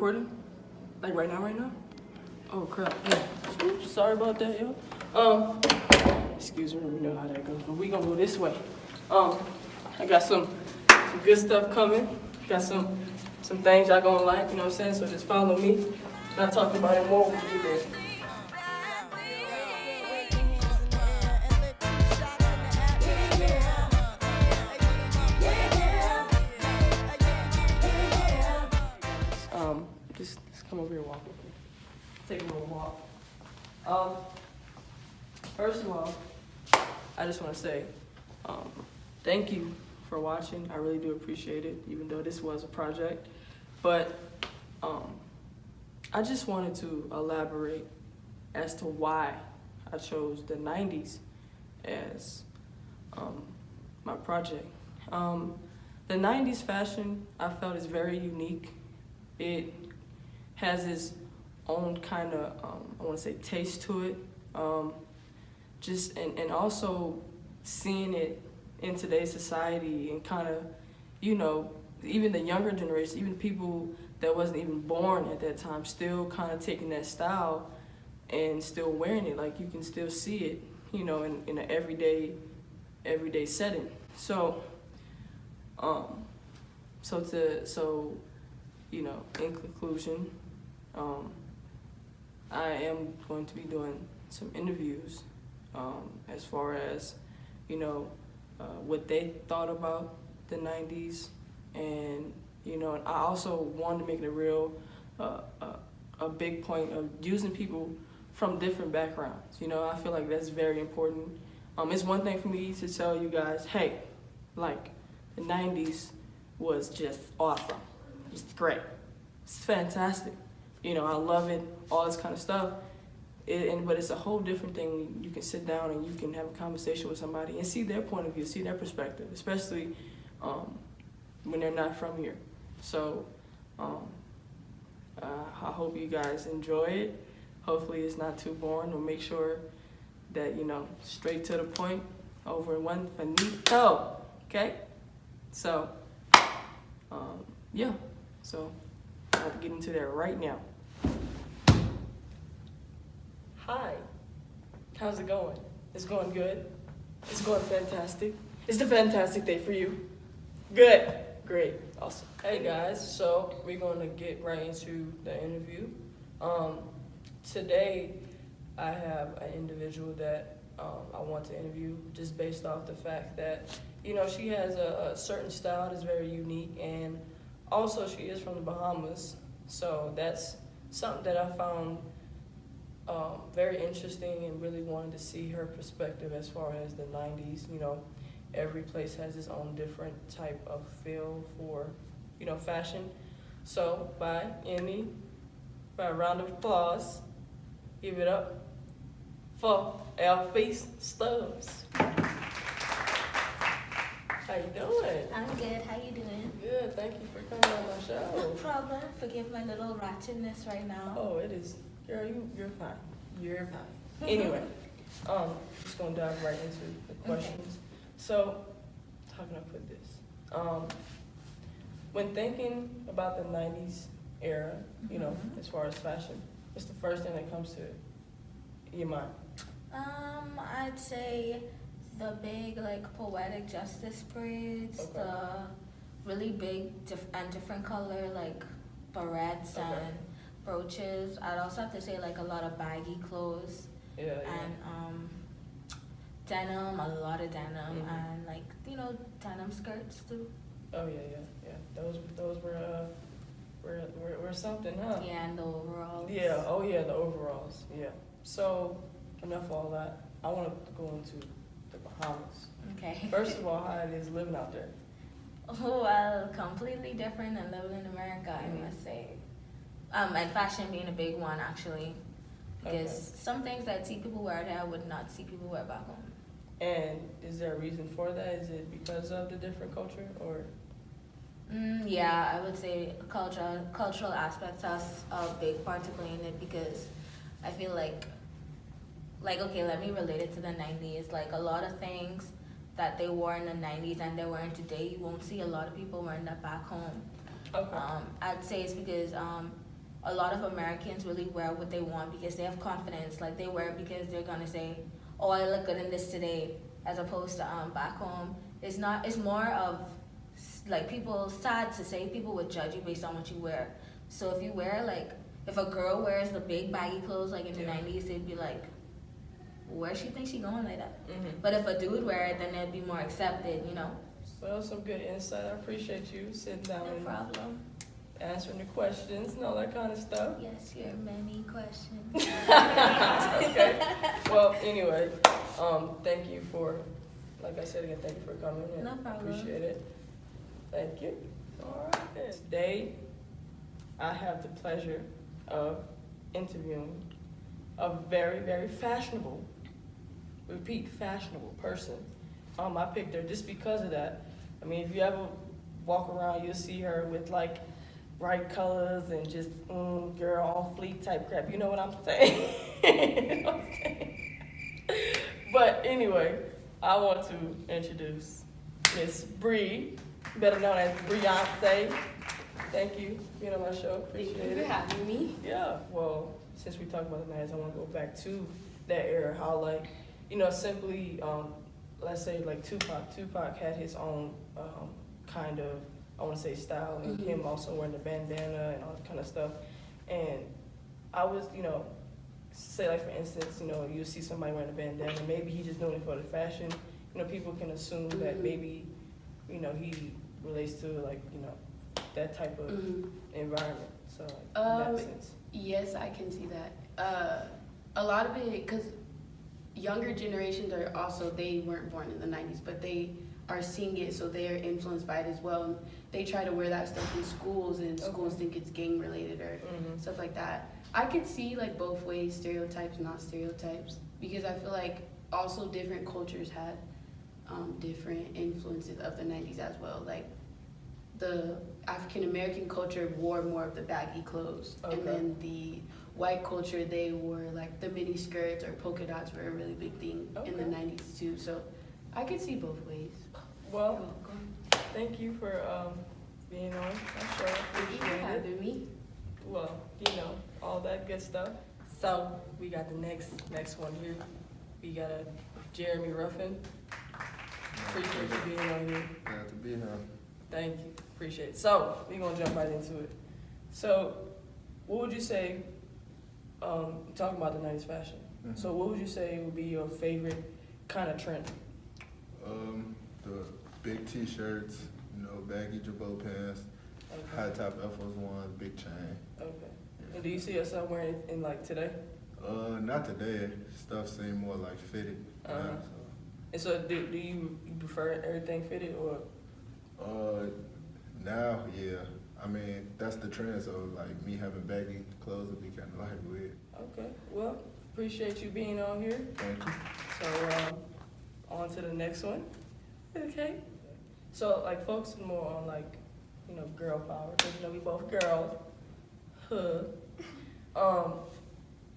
recording? Like right now? Oh crap. Yeah. Oops, sorry about that, yo. Excuse me, we know how that goes, but we gonna go this way. I got some good stuff coming. Got some things y'all gonna like, you know what I'm saying? So just follow me. Not talking about it more when we get there. Just come over here, walk with me. Take a little walk. First of all, I just want to say thank you for watching. I really do appreciate it, even though this was a project. But I just wanted to elaborate as to why I chose the 90s as my project. The 90s fashion, I felt, is very unique. It has its own kind of, I want to say, taste to it. And also seeing it in today's society and kind of, you know, even the younger generation, even people that wasn't even born at that time, still kind of taking that style and still wearing it. Like, you can still see it, you know, in an everyday setting. So, you know, in conclusion, I am going to be doing some interviews as far as, you know, what they thought about the 90s. And, you know, I also wanted to make it a real, a big point of using people from different backgrounds. You know, I feel like that's very important. It's one thing for me to tell you guys, hey, like, the 90s was just awesome. It's great. It's fantastic. You know, I love it, all this kind of stuff. But it's a whole different thing when you can sit down and you can have a conversation with somebody and see their point of view, see their perspective, especially when they're not from here. So I hope you guys enjoy it. Hopefully it's not too boring. We'll make sure that, you know, straight to the point, over one finito, okay? So, yeah, so I have to get into that right now. Hi, how's it going? It's going good? It's going fantastic? It's a fantastic day for you? Good, great, awesome. Hey guys, so we're going to get right into the interview. Today I have an individual that I want to interview just based off the fact that, you know, she has a certain style that's very unique, and also she is from the Bahamas, so that's something that I found very interesting and really wanted to see her perspective as far as the 90s. You know, every place has its own different type of feel for, you know, fashion. So by a round of applause, give it up for Elfie Stubbs. How you doing? I'm good. How you doing? Good. Thank you for coming on my show. No problem. Forgive my little ratchetness right now. Oh, it is. Girl, you're fine. You're fine. Anyway, just gonna dive right into the questions. Okay. So, how can I put this? When thinking about the 90s era, you know, as far as fashion, what's the first thing that comes to your mind? I'd say the big, like, poetic justice braids, okay. The really big and different color, like, barrettes, okay. And brooches. I'd also have to say, like, a lot of baggy clothes. Yeah. And denim, a lot of denim, and, like, you know, denim skirts too. Oh yeah. Those were something, huh? Yeah, and the overalls. Yeah. Oh yeah, the overalls. Yeah. So enough of all that. I want to go into the Bahamas. Okay. First of all, how it is living out there? Oh, well, completely different than living in America, I must say. And fashion being a big one, actually, because some things that I see people wear there I would not see people wear back home. And is there a reason for that? Is it because of the different culture, or? Yeah, I would say cultural aspects has a big part to play in it, because I feel like, okay, let me relate it to the 90s. Like, a lot of things that they wore in the 90s and they're wearing today, you won't see a lot of people wearing that back home. Okay. I'd say it's because a lot of Americans really wear what they want because they have confidence. Like they wear it because they're gonna say, "Oh, I look good in this today," as opposed to back home. It's not. It's more of like people. Sad to say, people would judge you based on what you wear. So if you wear like, if a girl wears the big baggy clothes like in the '90s, they'd be like, "Where she think she going like that?" But if a dude wear it, then it'd be more accepted, you know. So that was some good insight. I appreciate you sitting down No and problem. answering the questions and all that kind of stuff. Yes, your many questions. Okay. Well, anyway, thank you for, like I said again, thank you for coming in. No problem. Appreciate it. Thank you. All right then. Today, I have the pleasure of interviewing a very, very fashionable, repeat, fashionable person. I picked her just because of that. I mean, if you ever walk around, you'll see her with like bright colors and just girl on fleek type crap. You know what I'm saying? You know what I'm saying? But anyway, I want to introduce Miss Bree, better known as Beyonce. Thank you for being on my show. Appreciate Thank you it. for having me. Yeah, well, since we talked about the 90s, I want to go back to that era. How, like, you know, simply, let's say, like Tupac. Tupac had his own kind of, I want to say, style, and him also wearing the bandana and all that kind of stuff. And I was, you know, say, like, for instance, you know, you see somebody wearing a bandana, maybe he's just doing it for the fashion. You know, people can assume that maybe, you know, he relates to, like, you know, that type of environment. So, like, in that sense. Yes, I can see that. A lot of it, because younger generations are also, they weren't born in the 90s, but they are seeing it, so they are influenced by it as well. And they try to wear that stuff in schools, and schools think it's gang related or stuff like that. I could see like both ways, stereotypes, not stereotypes, because I feel like also different cultures had different influences of the 90s as well. Like the African American culture wore more of the baggy clothes, and then the white culture, they wore like the mini skirts or polka dots were a really big thing in the 90s too. So I could see both ways. Well, thank you for being on my show. Thank you for Appreciate it. having me. Well, you know, all that good stuff. So we got the next one here. We got a Jeremy Ruffin. Appreciate you being on here. Glad to be here. Thank you. Appreciate it. So we're gonna jump right into it. So what would you say, talking about the 90s fashion, so what would you say would be your favorite kind of trend? The big t-shirts, you know, baggy jabot pants, high top Air Force One, big chain. Okay. And do you see yourself wearing it in like today? Not today. Stuff seem more like fitted. And so do you prefer everything fitted or? Now, yeah. I mean, that's the trend. So like me having baggy clothes would be kind of like weird. Okay. Well, appreciate you being on here. Thank you. So on to the next one. Okay. So like focusing more on like, you know, girl power, because you know we both girls.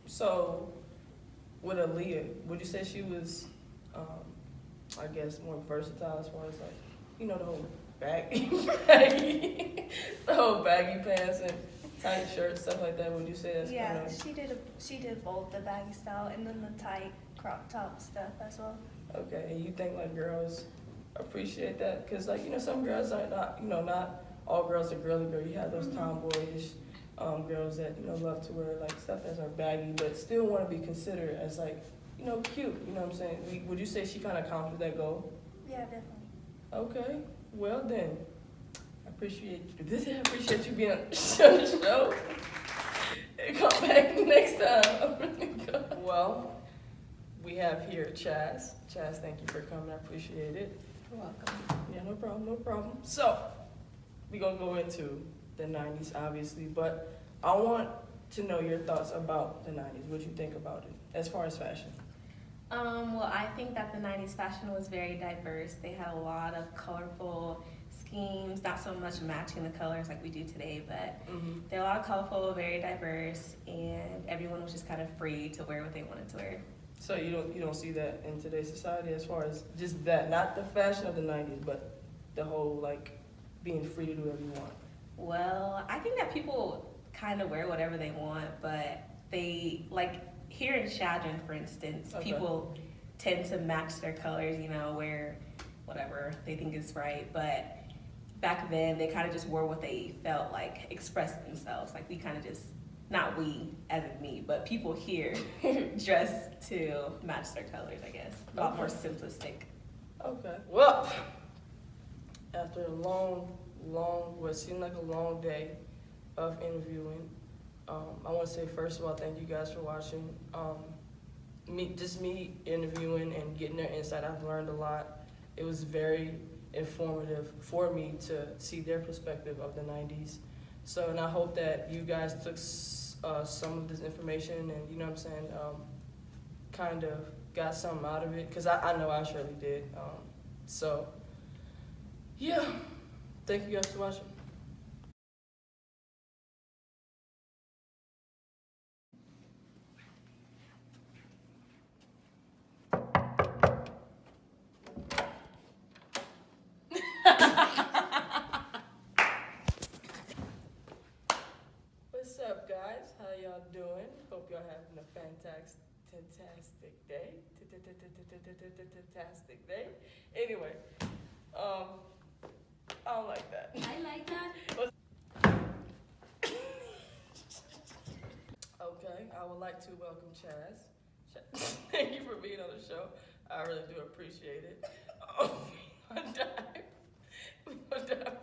So with Aaliyah, would you say she was, I guess, more versatile as far as like, you know, the whole the whole baggy pants and tight shirts, stuff like that? Would you say that's Yeah, kind of she did both the baggy style and then the tight crop top stuff as well. okay? And you think like girls appreciate that? Because like, you know, some girls are not, you know, not all girls are girly girl. You have those tomboyish girls that, you know, love to wear like stuff that's are baggy, but still want to be considered as like, you know, cute. You know what I'm saying? Would you say she kind of accomplished that goal? Yeah, definitely. Okay. Well then, I appreciate you being on the show. Come back next time. Well, we have here Chaz. Chaz, thank you for coming. I appreciate it. You're welcome. Yeah, no problem, no problem. So, we're going to go into the 90s, obviously, but I want to know your thoughts about the 90s, what you think about it, as far as fashion. Well, I think that the 90s fashion was very diverse. They had a lot of colorful schemes, not so much matching the colors like we do today, but they're a lot of colorful, very diverse, and everyone was just kind of free to wear what they wanted to wear. So you don't see that in today's society as far as just that, not the fashion of the 90s, but the whole like being free to do whatever you want. Well, I think that people kind of wear whatever they want, but they, like, here in Chadron, for instance, Okay. people tend to match their colors, you know, wear whatever they think is right. But back then, they kind of just wore what they felt like expressed themselves. Like, we kind of just, not we, as in me, but people here dress to match their colors, I guess. A lot more simplistic. Okay. Well, after a long, what seemed like a long day of interviewing, I want to say first of all, thank you guys for watching. Me interviewing and getting their insight, I've learned a lot. It was very informative for me to see their perspective of the 90s. So, and I hope that you guys took some of this information and, you know what I'm saying, kind of got something out of it, because I know I surely did. So, yeah, thank you guys for watching. What's up, guys? How y'all doing? Hope y'all having a fantastic day. Fantastic day. Anyway, I don't like that. I like that. Okay, I would like to welcome Chaz. Thank you for being on the show. I really do appreciate it. We're gonna dive